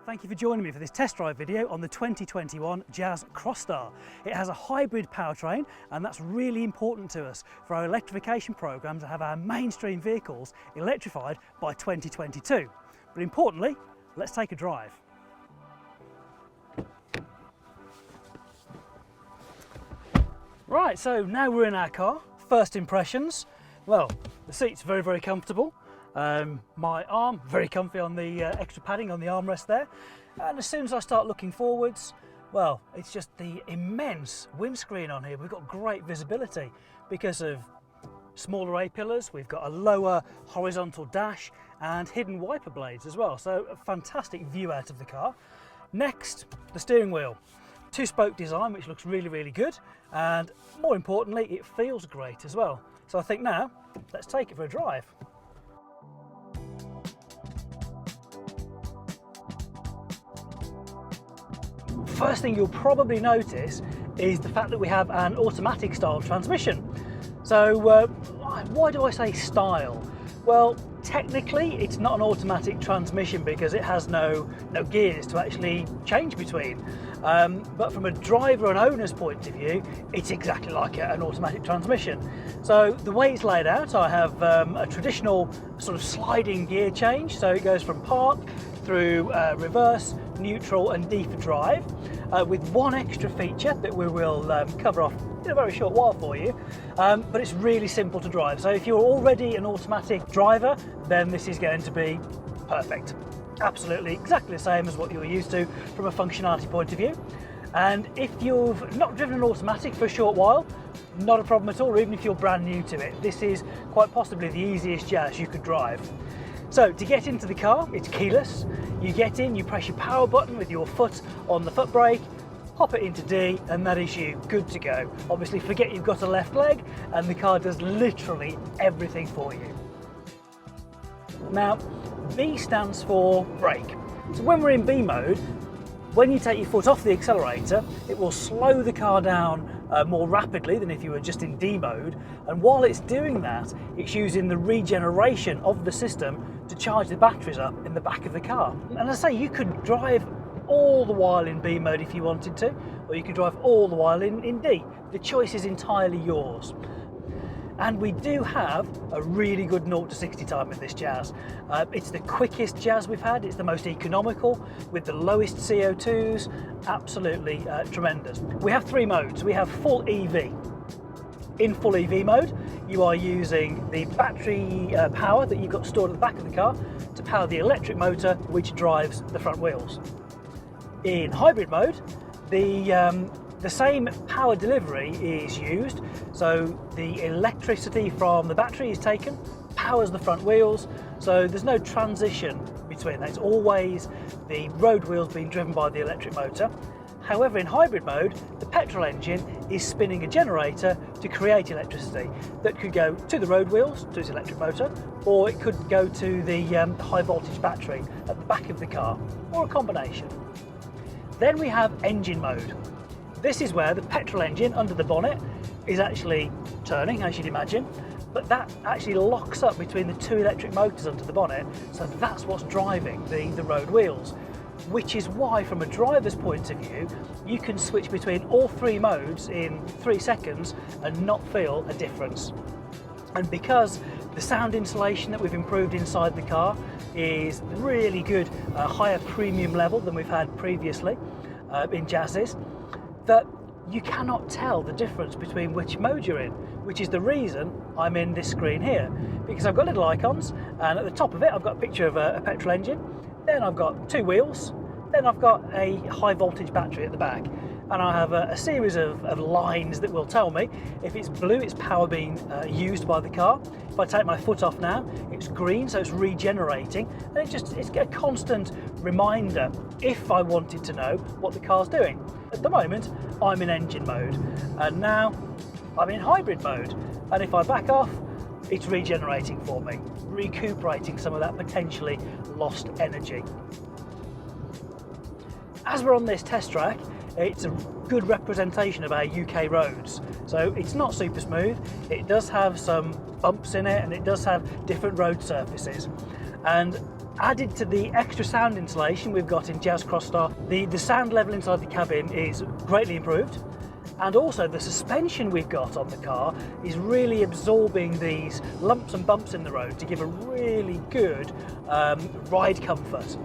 Thank you for joining me for this test drive video on the 2021 Jazz Crosstar. It has a hybrid powertrain, and that's really important to us for our electrification programme to have our mainstream vehicles electrified by 2022. But importantly, let's take a drive. Right, so now we're in our car. First impressions, well, the seat's very comfortable. My arm, very comfy on the extra padding on the armrest there. And as soon as I start looking forwards, well, it's just the immense windscreen on here. We've got great visibility because of smaller A-pillars. We've got a lower horizontal dash and hidden wiper blades as well. So a fantastic view out of the car. Next, the steering wheel. Two-spoke design, which looks really good. And more importantly, it feels great as well. So I think now, let's take it for a drive. First thing you'll probably notice is the fact that we have an automatic style transmission. So why do I say style? Well, technically it's not an automatic transmission because it has no gears to actually change between. But from a driver and owner's point of view, it's exactly like an automatic transmission. So the way it's laid out, I have a traditional sort of sliding gear change. So it goes from park through reverse, neutral and D for drive, with one extra feature that we will cover off in a very short while for you, but it's really simple to drive. So if you're already an automatic driver, then this is going to be perfect. Absolutely exactly the same as what you're used to from a functionality point of view. And if you've not driven an automatic for a short while, not a problem at all, or even if you're brand new to it, this is quite possibly the easiest Jazz you could drive. So to get into the car, it's keyless. You get in, you press your power button with your foot on the foot brake, pop it into D, and that is you good to go. Obviously forget you've got a left leg, and the car does literally everything for you. Now, B stands for brake. So when we're in B mode, when you take your foot off the accelerator, it will slow the car down more rapidly than if you were just in D mode. And while it's doing that, it's using the regeneration of the system to charge the batteries up in the back of the car. And as I say, you could drive all the while in B mode if you wanted to, or you could drive all the while in D. The choice is entirely yours. And we do have a really good 0 to 60 time with this Jazz. It's the quickest Jazz we've had, it's the most economical, with the lowest CO2s, absolutely tremendous. We have three modes. We have full EV. In full EV mode, you are using the battery power that you've got stored at the back of the car to power the electric motor which drives the front wheels. In hybrid mode, the same power delivery is used, so the electricity from the battery is taken, powers the front wheels, so there's no transition between that. It's always the road wheels being driven by the electric motor. However, in hybrid mode, the petrol engine is spinning a generator to create electricity that could go to the road wheels, to its electric motor, or it could go to the high voltage battery at the back of the car, or a combination. Then we have engine mode. This is where the petrol engine under the bonnet is actually turning, as you'd imagine, but that actually locks up between the two electric motors under the bonnet, so that's what's driving the road wheels, which is why, from a driver's point of view, you can switch between all three modes in 3 seconds and not feel a difference. And because the sound insulation that we've improved inside the car is really good, a higher premium level than we've had previously in Jazzes, that you cannot tell the difference between which mode you're in, which is the reason I'm in this screen here, because I've got little icons, and at the top of it I've got a picture of a petrol engine, then I've got two wheels, then I've got a high voltage battery at the back, and I have a series of lines that will tell me if it's blue, it's power being used by the car. If I take my foot off now, it's green, so it's regenerating, and it's a constant reminder if I wanted to know what the car's doing. At the moment, I'm in engine mode, and now I'm in hybrid mode, and if I back off, it's regenerating for me, recuperating some of that potentially lost energy. As we're on this test track, it's a good representation of our UK roads. So it's not super smooth, it does have some bumps in it, and it does have different road surfaces. And Added to the extra sound insulation we've got in Jazz Crosstar, the sound level inside the cabin is greatly improved. And also the suspension we've got on the car is really absorbing these lumps and bumps in the road to give a really good ride comfort.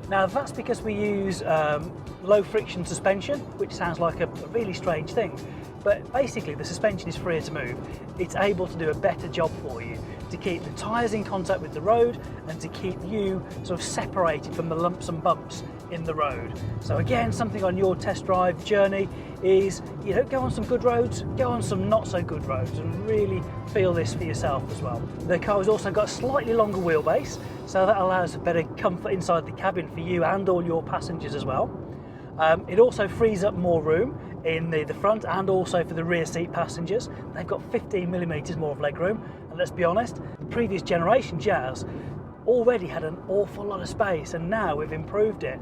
Now that's because we use low friction suspension, which sounds like a really strange thing, but basically the suspension is freer to move. It's able to do a better job for you, to keep the tyres in contact with the road and to keep you sort of separated from the lumps and bumps in the road. So again, something on your test drive journey is, you know, go on some good roads, go on some not so good roads, and really feel this for yourself as well. The car has also got a slightly longer wheelbase, so that allows better comfort inside the cabin for you and all your passengers as well. It also frees up more room in the front and also for the rear seat passengers. They've got 15mm more of legroom, and let's be honest, the previous generation Jazz already had an awful lot of space, and now we've improved it.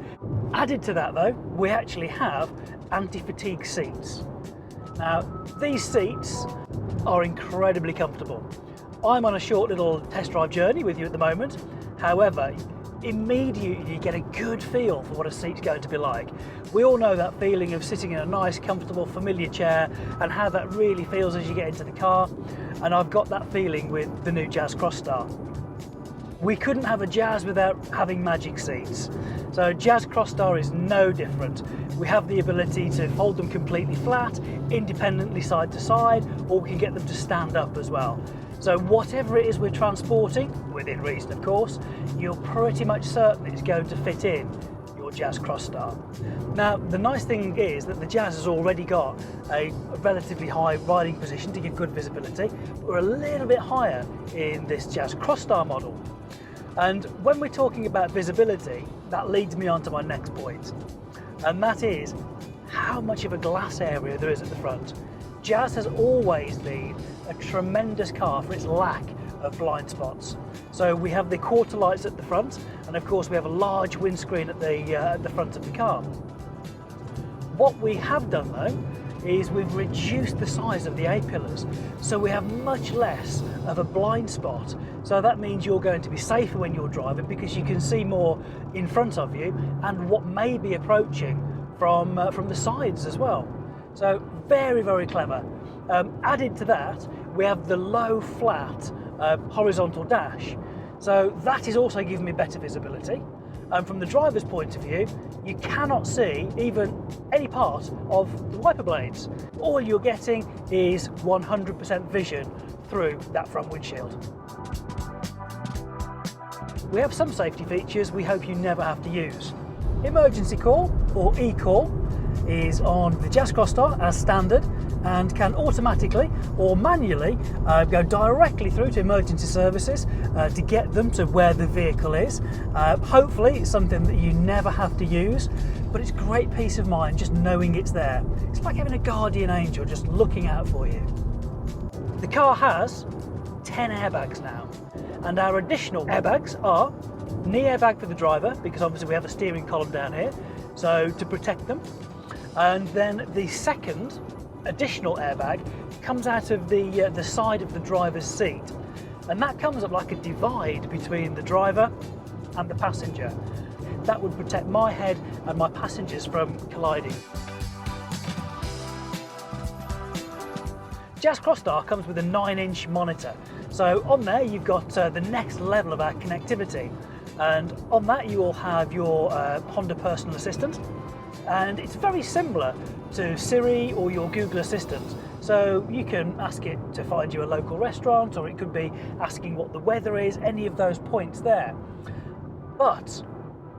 Added to that though, we actually have anti-fatigue seats. Now these seats are incredibly comfortable. I'm on a short little test drive journey with you at the moment. However, immediately you get a good feel for what a seat's going to be like. We all know that feeling of sitting in a nice, comfortable, familiar chair and how that really feels as you get into the car. And I've got that feeling with the new Jazz Crosstar. We couldn't have a Jazz without having magic seats. So Jazz Crosstar is no different. We have the ability to fold them completely flat, independently side to side, or we can get them to stand up as well. So whatever it is we're transporting, within reason of course, you're pretty much certain it's going to fit in your Jazz Crosstar. Now the nice thing is that the Jazz has already got a relatively high riding position to give good visibility. We're a little bit higher in this Jazz Crosstar model. And when we're talking about visibility, that leads me on to my next point. And that is how much of a glass area there is at the front. Jazz has always been a tremendous car for its lack of blind spots. So we have the quarter lights at the front, and of course we have a large windscreen at the front of the car. What we have done though is we've reduced the size of the A-pillars, so we have much less of a blind spot. So that means you're going to be safer when you're driving because you can see more in front of you and what may be approaching from the sides as well. So very, very clever. Added to that, we have the low flat horizontal dash. So that is also giving me better visibility. And from the driver's point of view, you cannot see even any part of the wiper blades. All you're getting is 100% vision through that front windshield. We have some safety features we hope you never have to use. Emergency call, or e-call, is on the Jazz Crosstar as standard and can automatically or manually go directly through to emergency services to get them to where the vehicle is. Hopefully it's something that you never have to use, but it's great peace of mind just knowing it's there. It's like having a guardian angel just looking out for you. The car has 10 airbags now, and our additional airbags are knee airbag for the driver, because obviously we have a steering column down here, so to protect them. And then the second additional airbag comes out of the side of the driver's seat, and that comes up like a divide between the driver and the passenger. That would protect my head and my passengers from colliding. Jazz Crosstar comes with a 9-inch monitor, so on there you've got the next level of our connectivity, and on that you will have your Honda personal assistant. And it's very similar to Siri or your Google Assistant. So you can ask it to find you a local restaurant, or it could be asking what the weather is, any of those points there. But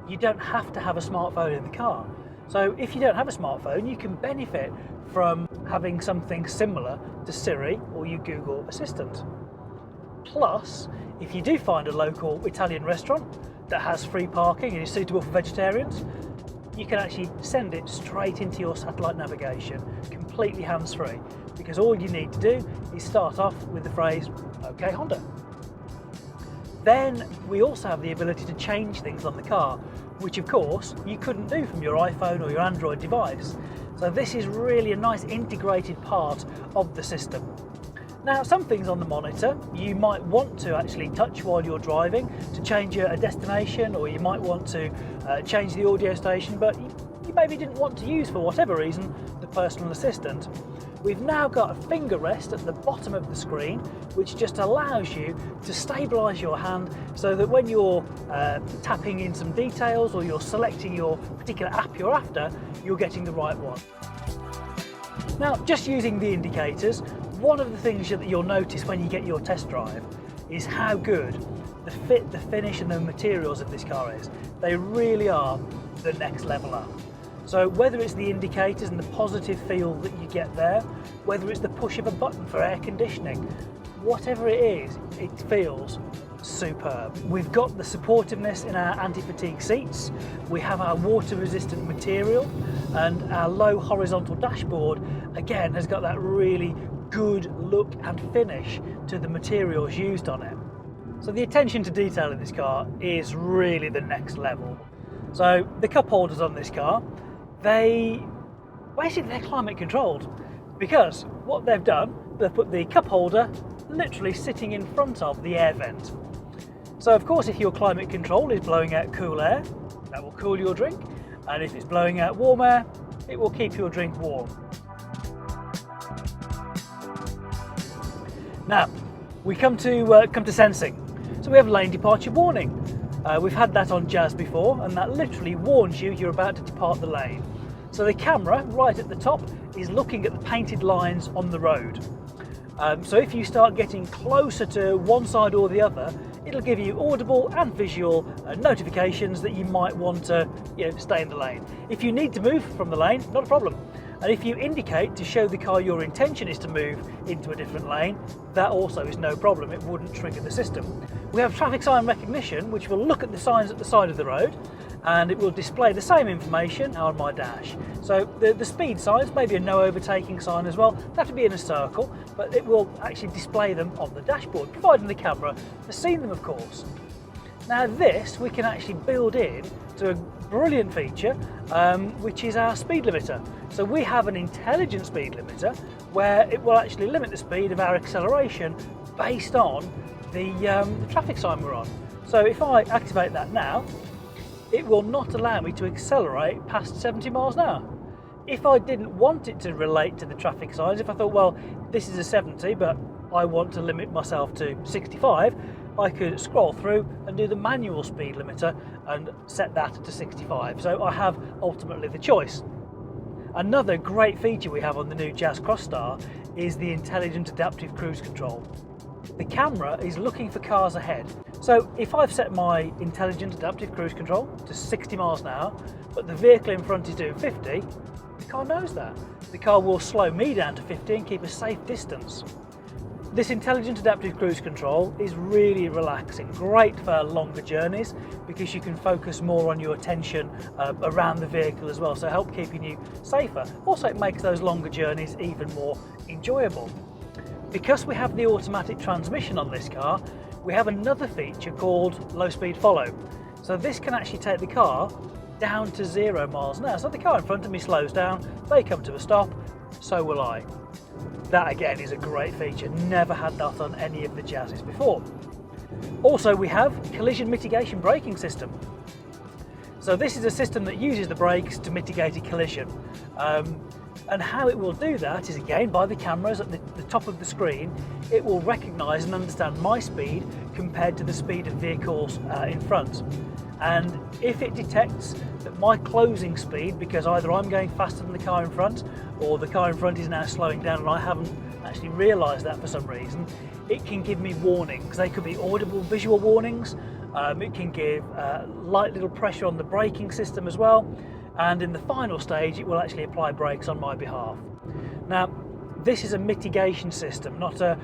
you don't have to have a smartphone in the car. So if you don't have a smartphone, you can benefit from having something similar to Siri or your Google Assistant. Plus, if you do find a local Italian restaurant that has free parking and is suitable for vegetarians, you can actually send it straight into your satellite navigation, completely hands-free, because all you need to do is start off with the phrase, "OK Honda." Then we also have the ability to change things on the car, which of course you couldn't do from your iPhone or your Android device. So this is really a nice integrated part of the system. Now, some things on the monitor you might want to actually touch while you're driving to change a destination, or you might want to change the audio station, but you maybe didn't want to use, for whatever reason, the personal assistant. We've now got a finger rest at the bottom of the screen, which just allows you to stabilise your hand so that when you're tapping in some details or you're selecting your particular app you're after, you're getting the right one. Now, just using the indicators, one of the things that you'll notice when you get your test drive is how good the fit, the finish and the materials of this car is. They really are the next level up. So whether it's the indicators and the positive feel that you get there, whether it's the push of a button for air conditioning, whatever it is, it feels superb. We've got the supportiveness in our anti-fatigue seats, we have our water resistant material, and our low horizontal dashboard again has got that really good look and finish to the materials used on it. So the attention to detail in this car is really the next level. So the cup holders on this car, they're climate controlled, because what they've done, they've put the cup holder literally sitting in front of the air vent. So of course, if your climate control is blowing out cool air, that will cool your drink, and if it's blowing out warm air, it will keep your drink warm. Now we come to sensing. So we have lane departure warning. We've had that on Jazz before, and that literally warns you you're about to depart the lane. So the camera right at the top is looking at the painted lines on the road. So if you start getting closer to one side or the other, it'll give you audible and visual notifications that you might want to stay in the lane. If you need to move from the lane, not a problem. And if you indicate to show the car your intention is to move into a different lane, that also is no problem, it wouldn't trigger the system. We have traffic sign recognition, which will look at the signs at the side of the road, and it will display the same information on my dash. So the speed signs, maybe a no overtaking sign as well, that would be in a circle, but it will actually display them on the dashboard, providing the camera has seen them, of course. Now this we can actually build in to a brilliant feature, which is our speed limiter. So we have an intelligent speed limiter where it will actually limit the speed of our acceleration based on the traffic sign we're on. So if I activate that now, it will not allow me to accelerate past 70 miles an hour. If I didn't want it to relate to the traffic signs, if I thought, well, this is a 70, but I want to limit myself to 65, I could scroll through and do the manual speed limiter and set that to 65. So I have ultimately the choice. Another great feature we have on the new Jazz Crosstar is the intelligent adaptive cruise control. The camera is looking for cars ahead. So if I've set my intelligent adaptive cruise control to 60 miles an hour, but the vehicle in front is doing 50, the car knows that. The car will slow me down to 50 and keep a safe distance. This intelligent adaptive cruise control is really relaxing, great for longer journeys because you can focus more on your attention around the vehicle as well, so help keeping you safer. Also, it makes those longer journeys even more enjoyable. Because we have the automatic transmission on this car, we have another feature called low speed follow. So this can actually take the car down to 0 miles an hour. So the car in front of me slows down, they come to a stop, so will I. That again is a great feature, never had that on any of the Jazzes before. Also, we have collision mitigation braking system. So this is a system that uses the brakes to mitigate a collision. And how it will do that is again by the cameras at the top of the screen. It will recognise and understand my speed compared to the speed of vehicles in front. And if it detects that my closing speed, because either I'm going faster than the car in front or the car in front is now slowing down and I haven't actually realised that for some reason, it can give me warnings. They could be audible visual warnings, it can give light little pressure on the braking system as well, and in the final stage it will actually apply brakes on my behalf. Now this is a mitigation system, not a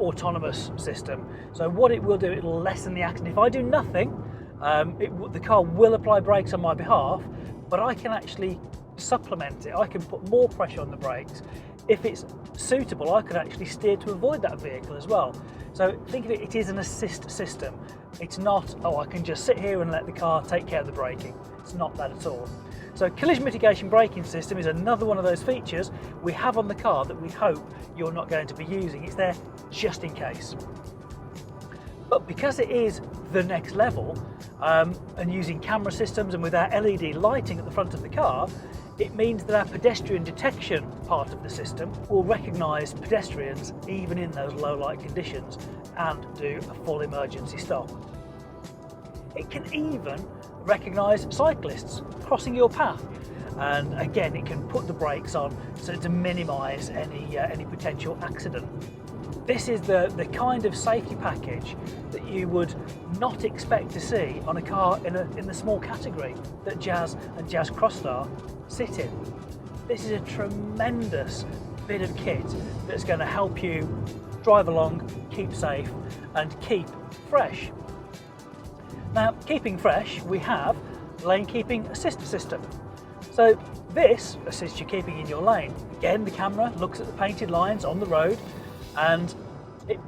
autonomous system. So what it will do, it will lessen the accident. If I do nothing, the car will apply brakes on my behalf, but I can actually supplement it. I can put more pressure on the brakes. If it's suitable, I could actually steer to avoid that vehicle as well. So think of it, it is an assist system. It's not, oh, I can just sit here and let the car take care of the braking. It's not that at all. So collision mitigation braking system is another one of those features we have on the car that we hope you're not going to be using. It's there just in case. But because it is the next level, and using camera systems and with our LED lighting at the front of the car, it means that our pedestrian detection part of the system will recognise pedestrians even in those low light conditions and do a full emergency stop. It can even recognise cyclists crossing your path, and again it can put the brakes on so to minimise any potential accident. This is the kind of safety package that you would not expect to see on a car in the small category that Jazz and Jazz Crosstar sit in. This is a tremendous bit of kit that's going to help you drive along, keep safe and keep fresh. Now, keeping fresh, we have lane keeping assist system. So this assists you keeping in your lane. Again, the camera looks at the painted lines on the road, and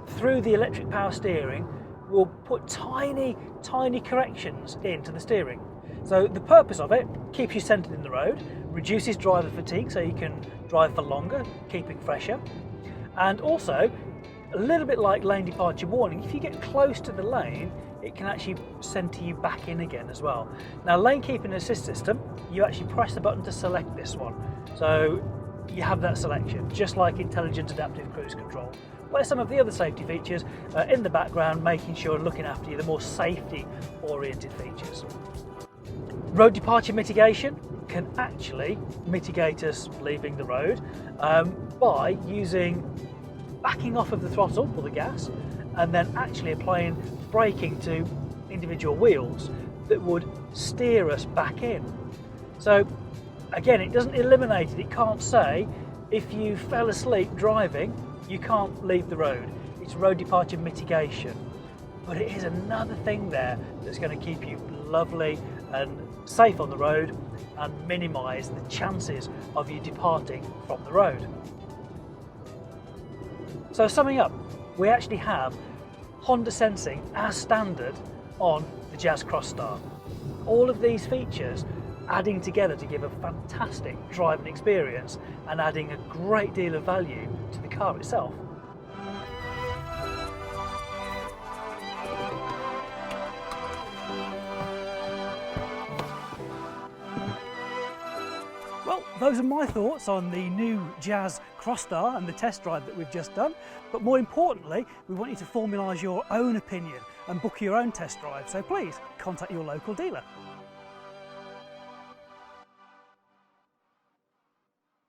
through the electric power steering will put tiny corrections into the steering. So the purpose of it keeps you centered in the road, reduces driver fatigue so you can drive for longer, keeping fresher, and also a little bit like lane departure warning, if you get close to the lane it can actually center you back in again as well. Now, lane keeping assist system, you actually press the button to select this one, so you have that selection just like intelligent adaptive cruise control. Where some of the other safety features are in the background, making sure and looking after you, the more safety oriented features. Road departure mitigation can actually mitigate us leaving the road by backing off of the throttle or the gas and then actually applying braking to individual wheels that would steer us back in. So again, it doesn't eliminate it. It can't say if you fell asleep driving you can't leave the road. It's road departure mitigation, but it is another thing there that's going to keep you lovely and safe on the road and minimise the chances of you departing from the road. So summing up, we actually have Honda sensing as standard on the Jazz Crosstar. All of these features adding together to give a fantastic driving experience and adding a great deal of value to the car itself. Well, those are my thoughts on the new Jazz Crosstar and the test drive that we've just done. But more importantly, we want you to formalise your own opinion and book your own test drive. So please contact your local dealer.